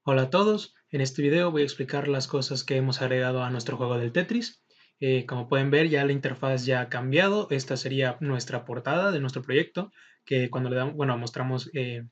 Hola a todos, en este video voy a explicar las cosas que hemos agregado a nuestro juego del Tetris. Como pueden ver, ya la interfaz ya ha cambiado. Esta sería nuestra portada de nuestro proyecto, que cuando le damos, bueno, mostramos en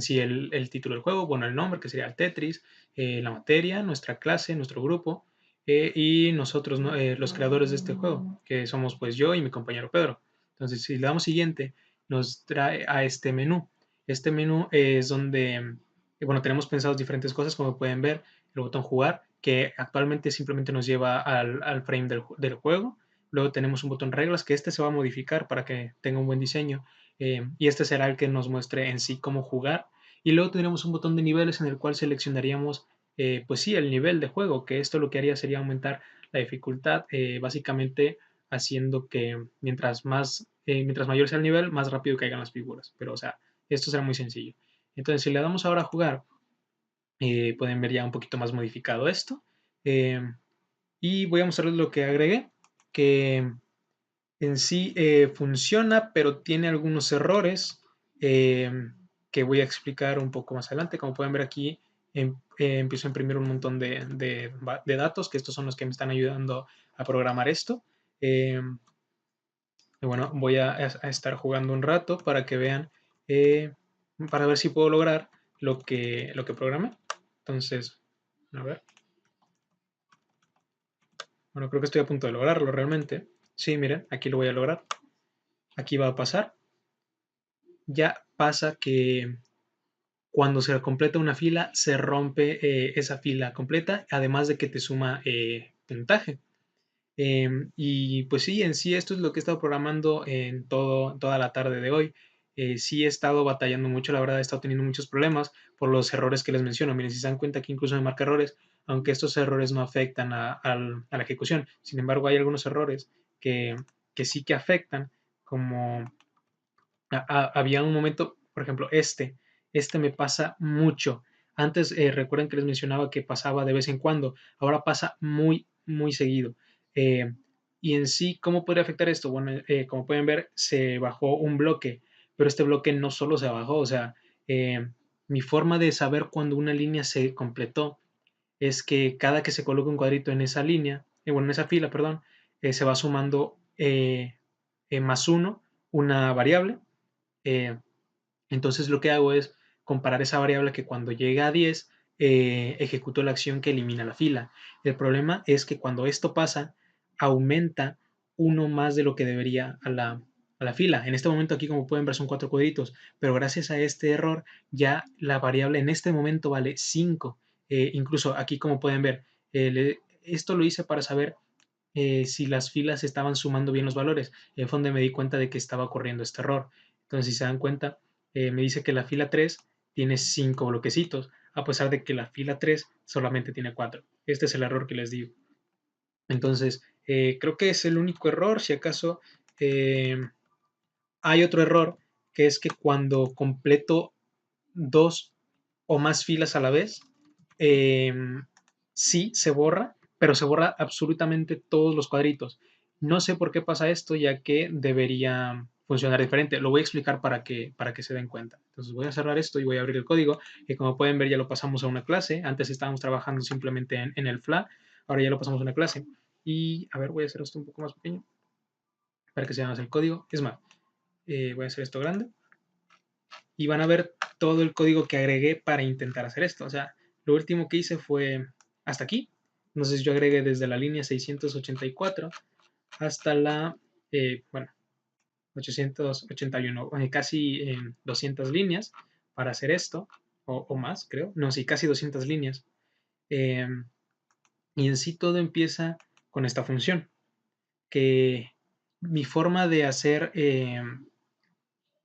sí el título del juego, bueno, el nombre, que sería el Tetris, la materia, nuestra clase, nuestro grupo, y nosotros, ¿no? Los creadores de este juego, que somos pues yo y mi compañero Pedro. Entonces, si le damos siguiente, nos trae a este menú. Este menú es donde y bueno, tenemos pensados diferentes cosas, como pueden ver, el botón jugar, que actualmente simplemente nos lleva al frame del juego. Luego tenemos un botón reglas, que este se va a modificar para que tenga un buen diseño. Y este será el que nos muestre en sí cómo jugar. Y luego tendremos un botón de niveles en el cual seleccionaríamos, pues sí, el nivel de juego, que esto lo que haría sería aumentar la dificultad, básicamente haciendo que mientras mayor sea el nivel, más rápido caigan las figuras. Pero, o sea, esto será muy sencillo. Entonces, si le damos ahora a jugar, pueden ver ya un poquito más modificado esto. Eh, y voy a mostrarles lo que agregué, que en sí funciona, pero tiene algunos errores eh, que voy a explicar un poco más adelante. Como pueden ver aquí, empiezo a imprimir un montón de datos, que estos son los que me están ayudando a programar esto. Eh, y bueno, voy a estar jugando un rato para que vean, eh, para ver si puedo lograr lo que programé. Entonces, a ver. Bueno, creo que estoy a punto de lograrlo realmente. Sí, miren, aquí lo voy a lograr. Aquí va a pasar. Ya pasa que cuando se completa una fila, se rompe esa fila completa, además de que te suma puntaje. Y pues sí, en sí esto es lo que he estado programando en toda la tarde de hoy. Sí he estado batallando mucho, la verdad he estado teniendo muchos problemas por los errores que les menciono. Miren, si se dan cuenta que incluso me marca errores, aunque estos errores no afectan a la ejecución. Sin embargo, hay algunos errores que, que sí que afectan, como había un momento, por ejemplo, este me pasa mucho. Antes recuerden que les mencionaba que pasaba de vez en cuando, ahora pasa muy, muy seguido. Eh, y en sí, ¿cómo podría afectar esto? Bueno, como pueden ver, se bajó un bloque, pero este bloque no solo se bajó, o sea, mi forma de saber cuando una línea se completó es que cada que se coloca un cuadrito en esa línea, bueno, en esa fila, perdón, se va sumando más uno, una variable. eh, entonces lo que hago es comparar esa variable que cuando llega a 10 ejecuto la acción que elimina la fila. El problema es que cuando esto pasa, aumenta uno más de lo que debería a la fila. En este momento aquí, como pueden ver, son 4 cuadritos, pero gracias a este error ya la variable en este momento vale 5. Incluso aquí, como pueden ver, esto lo hice para saber si las filas estaban sumando bien los valores. Fue donde me di cuenta de que estaba ocurriendo este error. Entonces, si se dan cuenta, me dice que la fila 3 tiene 5 bloquecitos, a pesar de que la fila 3 solamente tiene 4. Este es el error que les digo. Entonces, creo que es el único error. Si acaso hay otro error, que es que cuando completo dos o más filas a la vez, eh, sí se borra, pero se borra absolutamente todos los cuadritos. No sé por qué pasa esto, ya que debería funcionar diferente. Lo voy a explicar para que se den cuenta. Entonces voy a cerrar esto y voy a abrir el código, que como pueden ver ya lo pasamos a una clase. Antes estábamos trabajando simplemente en el FLA, ahora ya lo pasamos a una clase. Y a ver, voy a hacer esto un poco más pequeño para que se vea más el código. Es más, voy a hacer esto grande y van a ver todo el código que agregué para intentar hacer esto. O sea, lo último que hice fue hasta aquí. Entonces yo agregué desde la línea 684 hasta la, bueno, 881, casi 200 líneas para hacer esto, o más, creo. No, sí, casi 200 líneas. Eh, y en sí todo empieza con esta función, que mi forma de hacer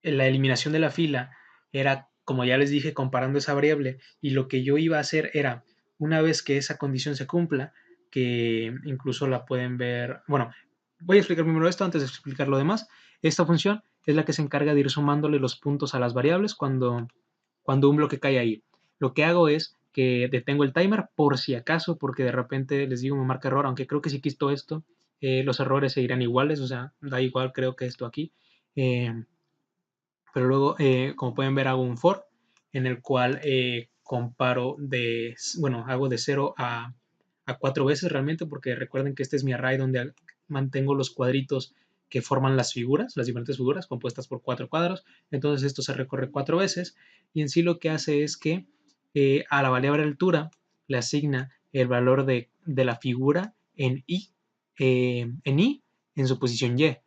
la eliminación de la fila era, como ya les dije, comparando esa variable, y lo que yo iba a hacer era, una vez que esa condición se cumpla, que incluso la pueden ver, bueno, voy a explicar primero esto antes de explicar lo demás. Esta función es la que se encarga de ir sumándole los puntos a las variables cuando un bloque cae ahí. Lo que hago es que detengo el timer por si acaso, porque de repente les digo me marca error, aunque creo que si quito esto, los errores seguirán iguales, o sea, da igual creo que esto aquí. Eh, pero luego, como pueden ver, hago un for en el cual comparo bueno, hago de 0 a 4 veces realmente, porque recuerden que este es mi array donde mantengo los cuadritos que forman las figuras, las diferentes figuras compuestas por 4 cuadros. Entonces esto se recorre 4 veces y en sí lo que hace es que a la variable altura le asigna el valor de la figura en en su posición y.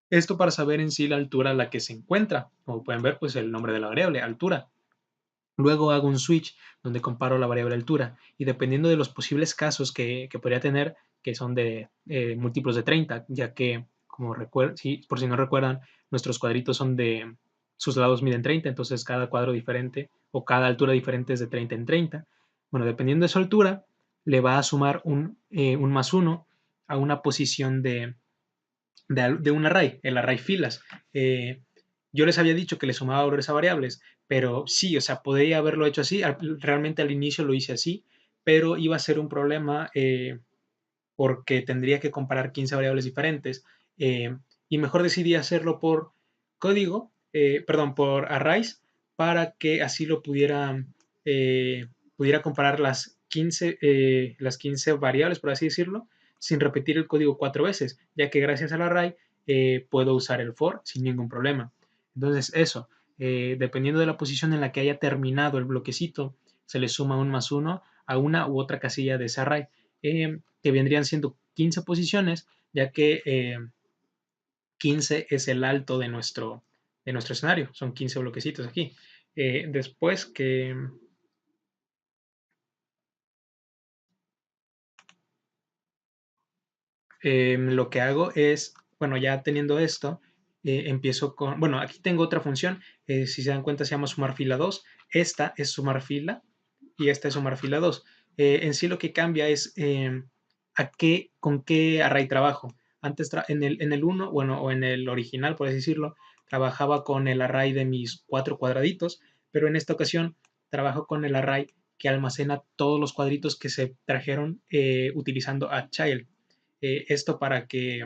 Esto para saber en sí la altura a la que se encuentra. Como pueden ver, pues el nombre de la variable, altura. Luego hago un switch donde comparo la variable altura y dependiendo de los posibles casos que podría tener, que son de múltiplos de 30, ya que, como por si no recuerdan, nuestros cuadritos son sus lados miden 30, entonces cada cuadro diferente o cada altura diferente es de 30 en 30. Bueno, dependiendo de su altura, le va a sumar un más 1 a una posición de un array, el array filas. Yo les había dicho que le sumaba valores a variables, pero sí, o sea, podría haberlo hecho así. Realmente al inicio lo hice así, pero iba a ser un problema porque tendría que comparar 15 variables diferentes. Y mejor decidí hacerlo por código, perdón, por arrays, para que así lo pudiera comparar las 15 variables, por así decirlo, sin repetir el código 4 veces, ya que gracias al array puedo usar el for sin ningún problema. Entonces, eso, dependiendo de la posición en la que haya terminado el bloquecito, se le suma un más uno a una u otra casilla de ese array, que vendrían siendo 15 posiciones, ya que 15 es el alto de nuestro escenario, son 15 bloquecitos aquí. Después que lo que hago es, bueno, ya teniendo esto, empiezo con, bueno, aquí tengo otra función, si se dan cuenta se llama sumar fila 2, esta es sumar fila y esta es sumar fila 2. En sí lo que cambia es con qué array trabajo. Antes en el 1, bueno, o en el original, por así decirlo, trabajaba con el array de mis 4 cuadraditos, pero en esta ocasión trabajo con el array que almacena todos los cuadritos que se trajeron utilizando a child. Esto para que,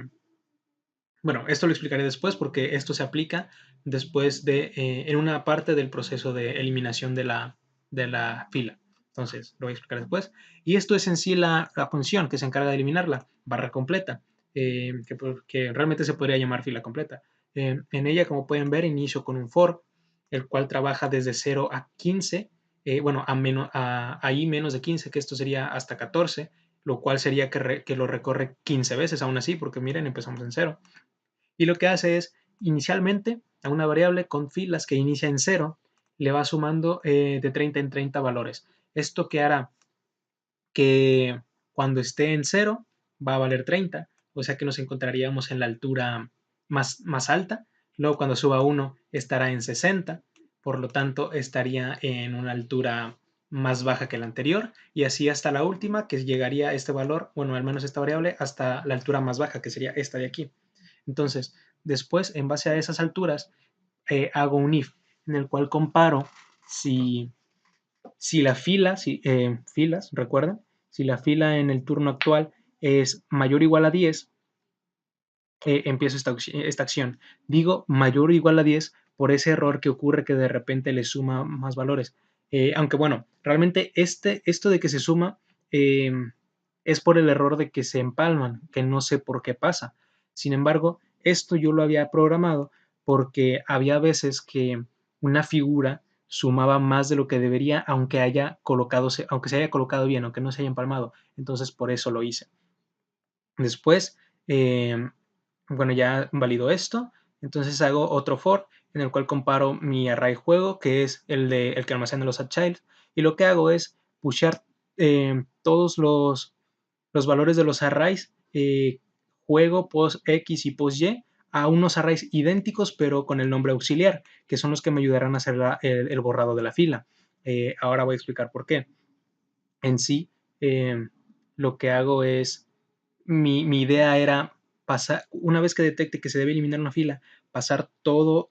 bueno, esto lo explicaré después porque esto se aplica después en una parte del proceso de eliminación de la fila. Entonces, lo voy a explicar después. Y esto es en sí la función que se encarga de eliminarla, barra completa, que realmente se podría llamar fila completa. En ella, como pueden ver, inicio con un for, el cual trabaja desde 0 a 15, bueno, ahí menos de 15, que esto sería hasta 14, lo cual sería que lo recorre 15 veces aún así, porque miren, empezamos en 0. Y lo que hace es, inicialmente, a una variable con filas que inicia en 0, le va sumando de 30 en 30 valores. Esto que hará que cuando esté en 0 va a valer 30, o sea que nos encontraríamos en la altura más alta. Luego cuando suba 1 estará en 60, por lo tanto estaría en una altura más baja que la anterior y así hasta la última, que llegaría este valor, bueno, al menos esta variable, hasta la altura más baja, que sería esta de aquí. Entonces, después, en base a esas alturas, hago un if en el cual comparo si la fila, filas, recuerden, si la fila en el turno actual es mayor o igual a 10, empiezo esta acción. Digo mayor o igual a 10 por ese error que ocurre que de repente le suma más valores. Aunque bueno, realmente esto de que se suma es por el error de que se empalman, que no sé por qué pasa. Sin embargo, esto yo lo había programado porque había veces que una figura sumaba más de lo que debería, aunque se haya colocado bien, aunque no se haya empalmado. Entonces, por eso lo hice. Después, bueno, ya valido esto, entonces hago otro for en el cual comparo mi array juego, que es el que almacena los child, y lo que hago es pushear todos los valores de los arrays juego, post X y post Y a unos arrays idénticos pero con el nombre auxiliar, que son los que me ayudarán a hacer el borrado de la fila. Ahora voy a explicar por qué. En sí, lo que hago es, mi idea era pasar, una vez que detecte que se debe eliminar una fila, pasar todos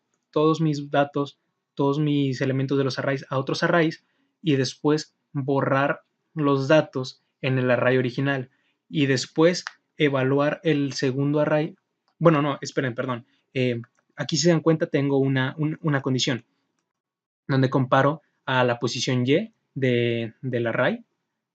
mis datos, todos mis elementos de los arrays a otros arrays y después borrar los datos en el array original y después evaluar el segundo array. Bueno, no, esperen, perdón. Aquí si se dan cuenta tengo una condición donde comparo a la posición Y del array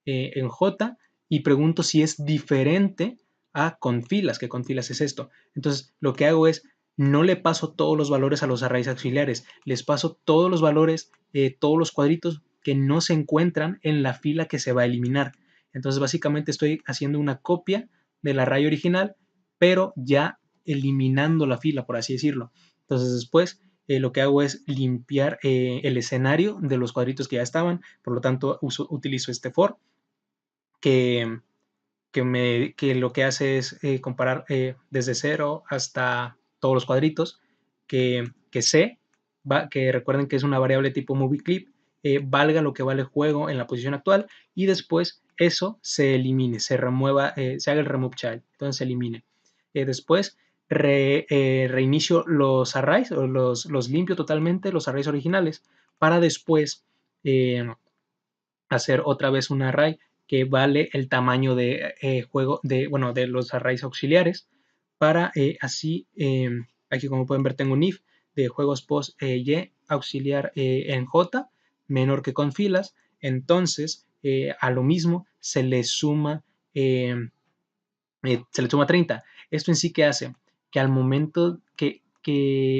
en J y pregunto si es diferente a con filas, que con filas es esto. Entonces, lo que hago es, no le paso todos los valores a los arrays auxiliares, les paso todos los valores, todos los cuadritos que no se encuentran en la fila que se va a eliminar. Entonces, básicamente estoy haciendo una copia del array original, pero ya eliminando la fila, por así decirlo. Entonces, después lo que hago es limpiar el escenario de los cuadritos que ya estaban, por lo tanto utilizo este for que, que lo que hace es comparar desde cero hasta todos los cuadritos, que C, que recuerden que es una variable tipo movieClip, valga lo que vale el juego en la posición actual, y después eso se elimine, se remueva, se haga el remove child, entonces se elimine. Después reinicio los arrays, o los limpio totalmente, los arrays originales, para después hacer otra vez un array que vale el tamaño de juego de los arrays auxiliares para así, aquí como pueden ver tengo un if de juegos post y auxiliar en j menor que con filas, entonces a lo mismo se le suma 30. Esto en sí que hace que al momento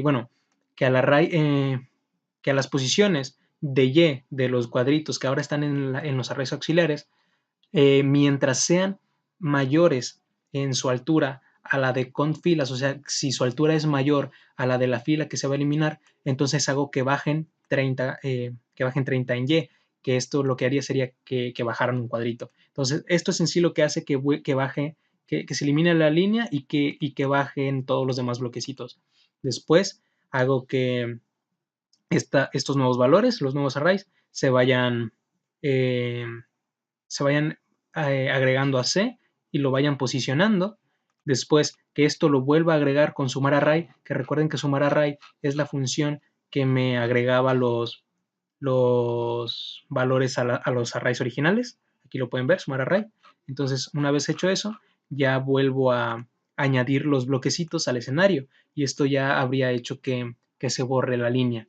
bueno, que al array, que a las posiciones de Y de los cuadritos que ahora están en los arrays auxiliares, mientras sean mayores en su altura a la de con filas, o sea, si su altura es mayor a la de la fila que se va a eliminar, entonces hago que bajen 30, en Y, que esto lo que haría sería que bajaran un cuadrito. Entonces, esto es en sí lo que hace que baje, que se elimine la línea y que bajen todos los demás bloquecitos. Después hago que estos nuevos valores, los nuevos arrays, eh, se vayan agregando a C y lo vayan posicionando. Después que esto lo vuelva a agregar con sumar array, que recuerden que sumar array es la función que me agregaba los valores a los arrays originales. Aquí lo pueden ver, sumar array. Entonces, una vez hecho eso, ya vuelvo a añadir los bloquecitos al escenario y esto ya habría hecho que se borre la línea.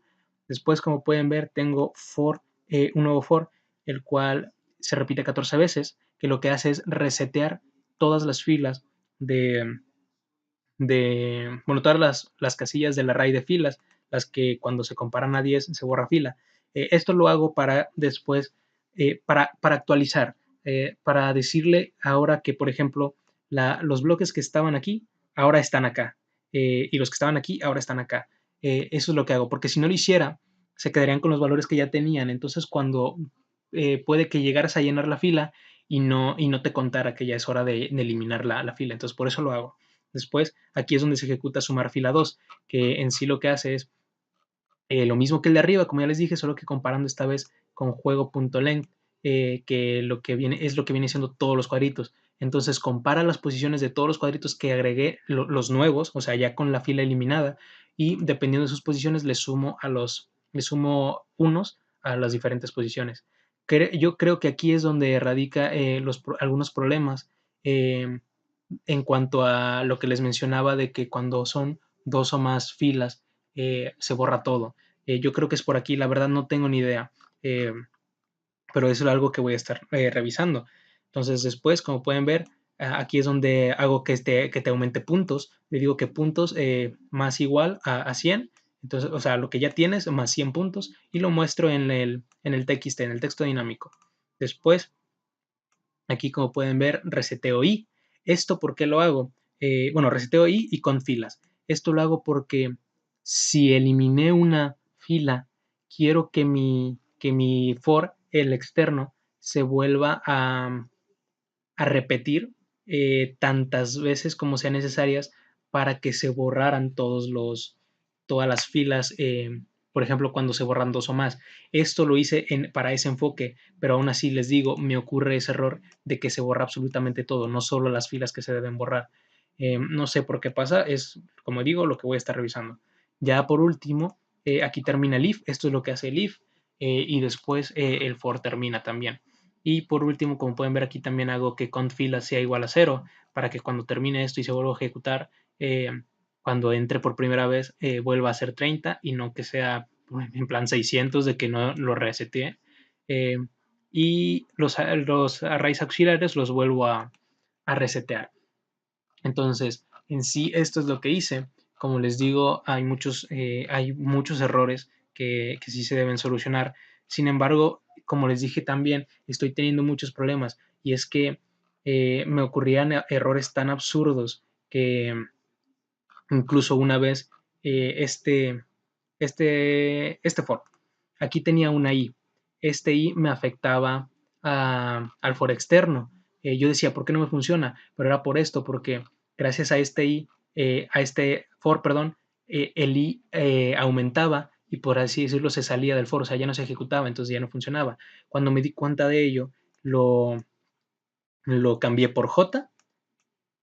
Después, como pueden ver, tengo un nuevo for, el cual se repite 14 veces, que lo que hace es resetear todas las filas bueno, todas las casillas del array de filas, las que cuando se comparan a 10 se borra fila. Esto lo hago para después, para actualizar, para decirle ahora que, por ejemplo, los bloques que estaban aquí, ahora están acá, y los que estaban aquí, ahora están acá. Eso es lo que hago, porque si no lo hiciera, se quedarían con los valores que ya tenían. Entonces, cuando puede que llegaras a llenar la fila y no te contara que ya es hora de eliminar la fila. Entonces, por eso lo hago. Después, aquí es donde se ejecuta sumar fila 2, que en sí lo que hace es lo mismo que el de arriba, como ya les dije, solo que comparando esta vez con juego.length, que es lo que viene siendo todos los cuadritos. Entonces compara las posiciones de todos los cuadritos que agregué, los nuevos, o sea, ya con la fila eliminada, y dependiendo de sus posiciones, le sumo unos a las diferentes posiciones. Yo creo que aquí es donde radica algunos problemas en cuanto a lo que les mencionaba de que cuando son dos o más filas se borra todo. Yo creo que es por aquí, la verdad no tengo ni idea, eh, pero eso es algo que voy a estar revisando. Entonces después, como pueden ver, aquí es donde hago que te aumente puntos. Le digo que puntos más igual a 100. Entonces, o sea, lo que ya tienes más 100 puntos y lo muestro en el TXT, en el texto dinámico. Después, aquí como pueden ver, reseteo i. ¿Esto por qué lo hago? Bueno, reseteo i y con filas. Esto lo hago porque si eliminé una fila, quiero que mi for, el externo, se vuelva a repetir tantas veces como sean necesarias para que se borraran todas las filas, por ejemplo, cuando se borran dos o más. Esto lo hice para ese enfoque, pero aún así les digo, me ocurre ese error de que se borra absolutamente todo, no solo las filas que se deben borrar. No sé por qué pasa, es, como digo, lo que voy a estar revisando. Ya por último, aquí termina el if, esto es lo que hace el if, y después el for termina también. Y por último, como pueden ver aquí también hago que count fila sea igual a 0 para que cuando termine esto y se vuelva a ejecutar, cuando entre por primera vez vuelva a ser 30 y no que sea en plan 600 de que no lo reseteé. Y los arrays auxiliares los vuelvo a resetear. Entonces, en sí, esto es lo que hice. Como les digo, hay muchos errores que sí se deben solucionar. Sin embargo, como les dije también, estoy teniendo muchos problemas y es que me ocurrían errores tan absurdos que incluso una vez este for, aquí tenía una i. Este i me afectaba al for externo. Yo decía, ¿por qué no me funciona? Pero era por esto, porque gracias a este i, a este for, perdón, el i aumentaba y por así decirlo se salía del for, o sea, ya no se ejecutaba, entonces ya no funcionaba. Cuando me di cuenta de ello, lo cambié por j,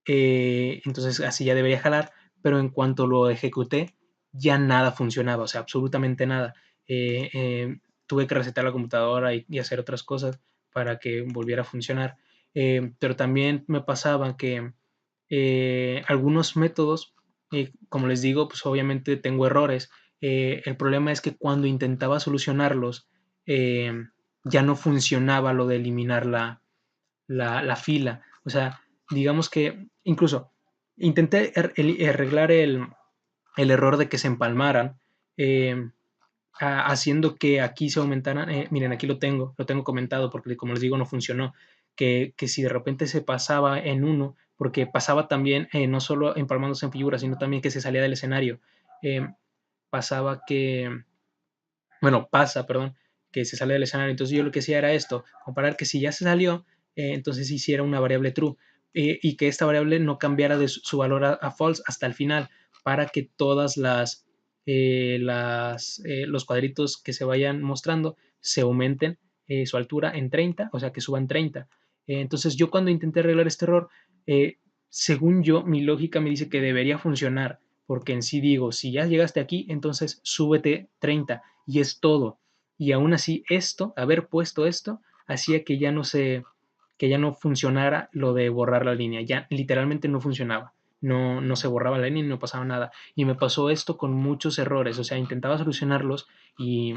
entonces así ya debería jalar, pero en cuanto lo ejecuté, ya nada funcionaba, o sea, absolutamente nada. Tuve que resetar la computadora y hacer otras cosas para que volviera a funcionar. Pero también me pasaba que algunos métodos, como les digo, pues obviamente tengo errores. El problema es que cuando intentaba solucionarlos, ya no funcionaba lo de eliminar la fila. O sea, digamos que incluso intenté arreglar el error de que se empalmaran, eh, haciendo que aquí se aumentaran. Miren, aquí lo tengo comentado porque, como les digo, no funcionó. Que si de repente se pasaba en uno, porque pasaba también, no solo empalmándose en figuras, sino también que se salía del escenario. Eh, pasaba que, bueno, pasa, perdón, que se sale del escenario. Entonces yo lo que hacía era esto, comparar que si ya se salió, entonces hiciera una variable true, y que esta variable no cambiara de su valor a false hasta el final, para que todas los cuadritos que se vayan mostrando se aumenten su altura en 30, o sea que suban 30. Entonces yo cuando intenté arreglar este error, eh, según yo, mi lógica me dice que debería funcionar, porque en sí digo, si ya llegaste aquí, entonces súbete 30 y es todo. Y aún así esto, haber puesto esto, hacía que ya no funcionara lo de borrar la línea. Ya literalmente no funcionaba. No se borraba la línea y no pasaba nada. Y me pasó esto con muchos errores. O sea, intentaba solucionarlos y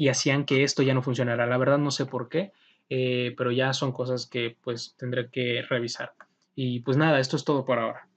hacían que esto ya no funcionara. La verdad no sé por qué, pero ya son cosas que pues tendré que revisar. Y pues nada, esto es todo por ahora.